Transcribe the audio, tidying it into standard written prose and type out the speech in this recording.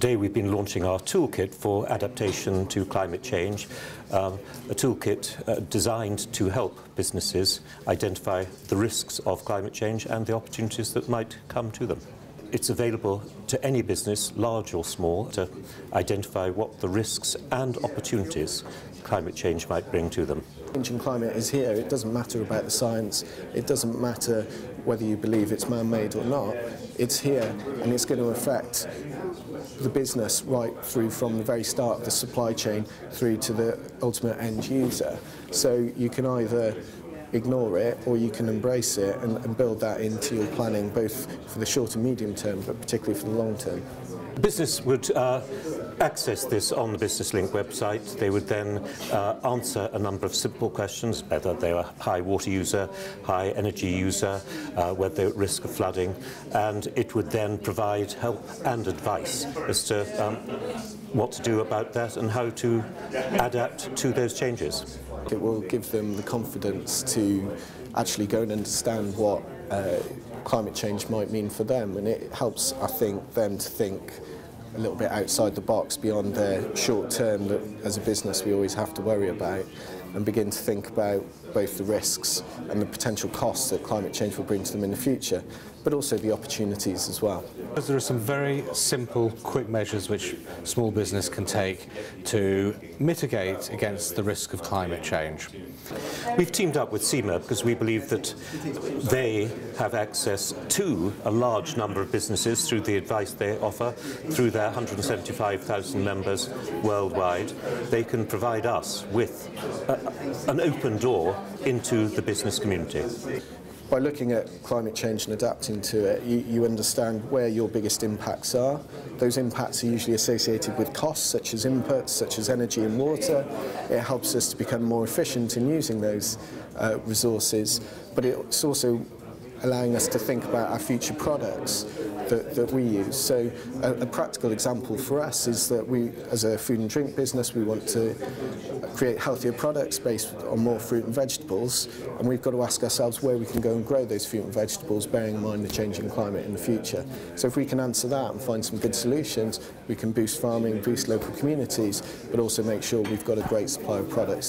Today we've been launching our toolkit for adaptation to climate change, a toolkit designed to help businesses identify the risks of climate change and the opportunities that might come to them. It's available to any business, large or small, to identify what the risks and opportunities climate change might bring to them. Changing climate is here. It doesn't matter about the science. It doesn't matter whether you believe it's man-made or not. It's here, and it's going to affect the business right through from the very start of the supply chain through to the ultimate end user. So you can either ignore it or you can embrace it and build that into your planning, both for the short and medium term, but particularly for the long term. Business would access this on the Business Link website. They would then answer a number of simple questions, whether they are high water user, high energy user, whether they're at risk of flooding, and it would then provide help and advice as to what to do about that and how to adapt to those changes. It will give them the confidence to actually go and understand what climate change might mean for them, and it helps, I think, them to think a little bit outside the box beyond their short term that as a business we always have to worry about, and begin to think about both the risks and the potential costs that climate change will bring to them in the future, but also the opportunities as well. There are some very simple, quick measures which small business can take to mitigate against the risk of climate change. We've teamed up with CEMA because we believe that they have access to a large number of businesses through the advice they offer, through their 175,000 members worldwide. They can provide us with an open door into the business community. By looking at climate change and adapting to it, you understand where your biggest impacts are. Those impacts are usually associated with costs, such as inputs, such as energy and water. It helps us to become more efficient in using those resources, but it's also allowing us to think about our future products that we use. So a practical example for us is that we, as a food and drink business, we want to create healthier products based on more fruit and vegetables, and we've got to ask ourselves where we can go and grow those fruit and vegetables, bearing in mind the changing climate in the future. So if we can answer that and find some good solutions, we can boost farming, boost local communities, but also make sure we've got a great supply of products.